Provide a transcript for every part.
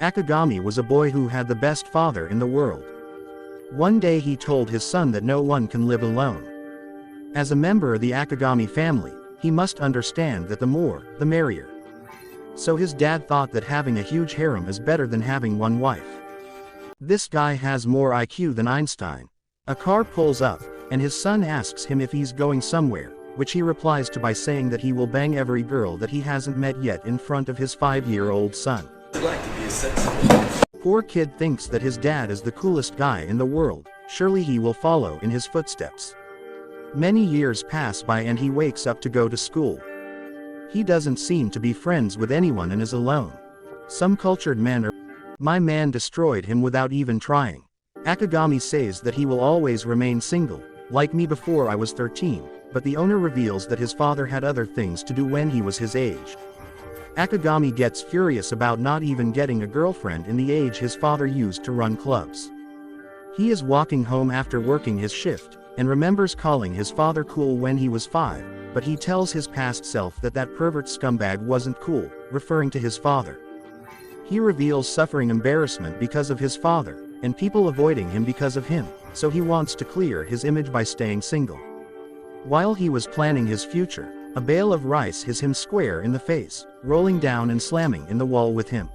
Akagami was a boy who had the best father in the world. One day he told his son that no one can live alone. As a member of the Akagami family, he must understand that the more, the merrier. So his dad thought that having a huge harem is better than having one wife. This guy has more IQ than Einstein. A car pulls up, and his son asks him if he's going somewhere, which he replies to by saying that he will bang every girl that he hasn't met yet in front of his 5-year-old son. Poor kid thinks that his dad is the coolest guy in the world, surely he will follow in his footsteps. Many years pass by and he wakes up to go to school. He doesn't seem to be friends with anyone and is alone. Some cultured men are. My man destroyed him without even trying. Akagami says that he will always remain single, like me before I was 13, but the owner reveals that his father had other things to do when he was his age. Akagami gets furious about not even getting a girlfriend in the age his father used to run clubs. He is walking home after working his shift, and remembers calling his father cool when he was 5, but he tells his past self that that pervert scumbag wasn't cool, referring to his father. He reveals suffering embarrassment because of his father, and people avoiding him because of him, so he wants to clear his image by staying single. While he was planning his future, a bale of rice hits him square in the face, rolling down and slamming in the wall with him.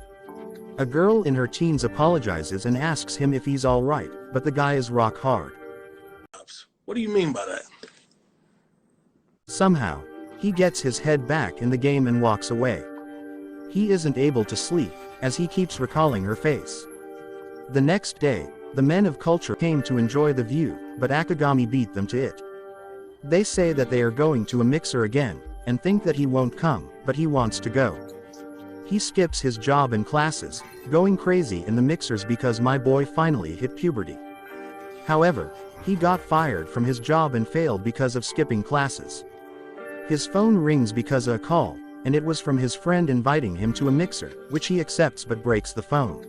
A girl in her teens apologizes and asks him if he's alright, but the guy is rock hard. What do you mean by that? Somehow, he gets his head back in the game and walks away. He isn't able to sleep, as he keeps recalling her face. The next day, the men of culture came to enjoy the view, but Akagami beat them to it. They say that they are going to a mixer again, and think that he won't come, but he wants to go. He skips his job and classes, going crazy in the mixers because my boy finally hit puberty. However, he got fired from his job and failed because of skipping classes. His phone rings because of a call, and it was from his friend inviting him to a mixer, which he accepts but breaks the phone.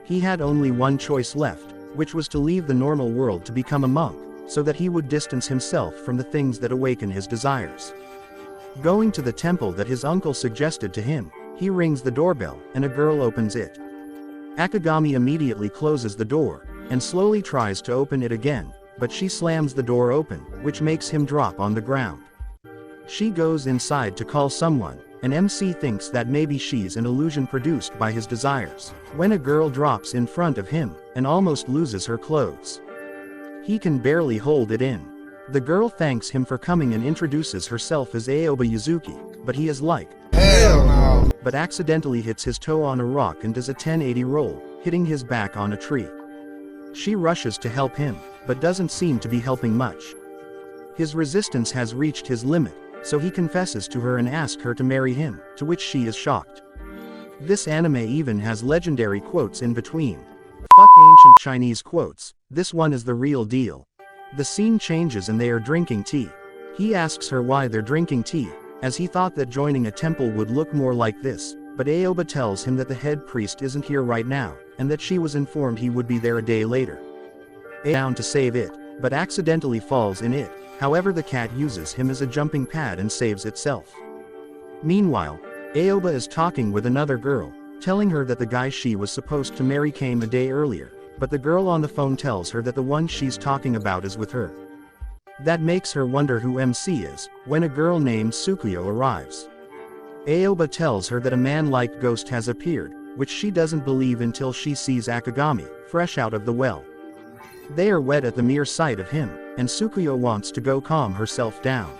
He had only one choice left, which was to leave the normal world to become a monk, so that he would distance himself from the things that awaken his desires. Going to the temple that his uncle suggested to him, he rings the doorbell, and a girl opens it. Akagami immediately closes the door, and slowly tries to open it again, but she slams the door open, which makes him drop on the ground. She goes inside to call someone, and MC thinks that maybe she's an illusion produced by his desires, when a girl drops in front of him, and almost loses her clothes. He can barely hold it in. The girl thanks him for coming and introduces herself as Aoba Yuzuki, but he is like, hell no, but accidentally hits his toe on a rock and does a 1080 roll, hitting his back on a tree. She rushes to help him, but doesn't seem to be helping much. His resistance has reached his limit, so he confesses to her and asks her to marry him, to which she is shocked. This anime even has legendary quotes in between. Fuck ancient Chinese quotes, this one is the real deal. The scene changes and they are drinking tea. He asks her why they're drinking tea, as he thought that joining a temple would look more like this, but Aoba tells him that the head priest isn't here right now, and that she was informed he would be there a day later. Down to save it, but accidentally falls in it, however the cat uses him as a jumping pad and saves itself. Meanwhile, Aoba is talking with another girl, telling her that the guy she was supposed to marry came a day earlier, but the girl on the phone tells her that the one she's talking about is with her. That makes her wonder who MC is, when a girl named Tsukuyo arrives. Aoba tells her that a man-like ghost has appeared, which she doesn't believe until she sees Akagami, fresh out of the well. They are wet at the mere sight of him, and Tsukuyo wants to go calm herself down.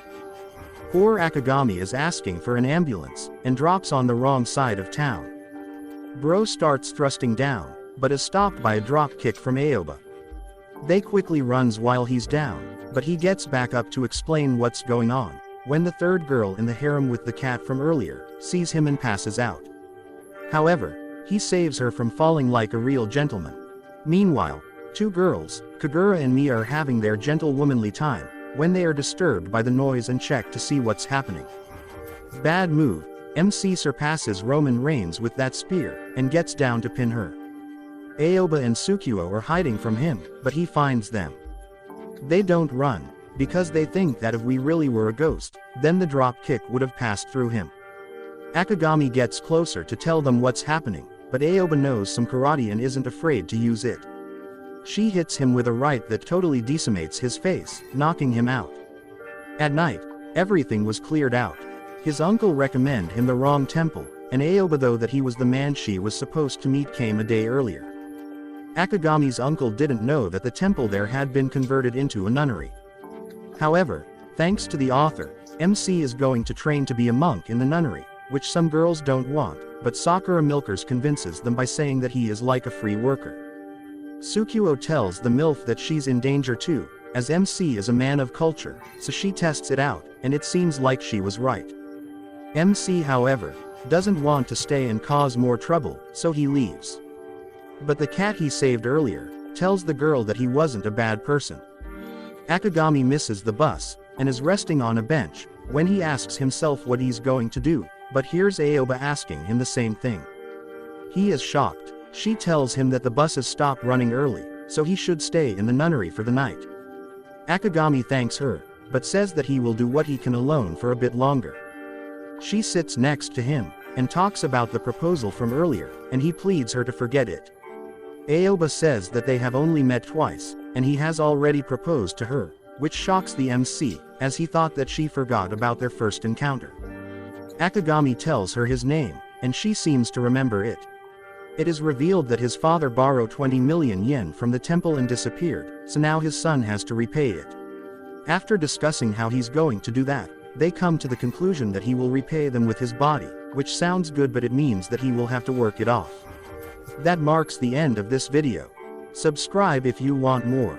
Poor Akagami is asking for an ambulance, and drops on the wrong side of town. Bro starts thrusting down, but is stopped by a drop kick from Aoba. They quickly runs while he's down, but he gets back up to explain what's going on, when the third girl in the harem with the cat from earlier, sees him and passes out. However, he saves her from falling like a real gentleman. Meanwhile, two girls, Kagura and Mia, are having their gentle womanly time, when they are disturbed by the noise and check to see what's happening. Bad move, MC surpasses Roman Reigns with that spear, and gets down to pin her. Aoba and Tsukuyo are hiding from him, but he finds them. They don't run, because they think that if we really were a ghost, then the drop kick would have passed through him. Akagami gets closer to tell them what's happening, but Aoba knows some karate and isn't afraid to use it. She hits him with a right that totally decimates his face, knocking him out. At night, everything was cleared out. His uncle recommended him the wrong temple, and Aoba though that he was the man she was supposed to meet came a day earlier. Akagami's uncle didn't know that the temple there had been converted into a nunnery. However, thanks to the author, MC is going to train to be a monk in the nunnery, which some girls don't want, but Sakura Milkers convinces them by saying that he is like a free worker. Tsukuo tells the MILF that she's in danger too, as MC is a man of culture, so she tests it out, and it seems like she was right. MC, however, doesn't want to stay and cause more trouble, so he leaves. But the cat he saved earlier tells the girl that he wasn't a bad person. Akagami misses the bus, and is resting on a bench, when he asks himself what he's going to do, but hears Aoba asking him the same thing. He is shocked. She tells him that the buses stop running early, so he should stay in the nunnery for the night. Akagami thanks her, but says that he will do what he can alone for a bit longer. She sits next to him, and talks about the proposal from earlier, and he pleads her to forget it. Aoba says that they have only met twice, and he has already proposed to her, which shocks the MC, as he thought that she forgot about their first encounter. Akagami tells her his name, and she seems to remember it. It is revealed that his father borrowed 20 million yen from the temple and disappeared, so now his son has to repay it. After discussing how he's going to do that, they come to the conclusion that he will repay them with his body, which sounds good, but it means that he will have to work it off. That marks the end of this video. Subscribe if you want more.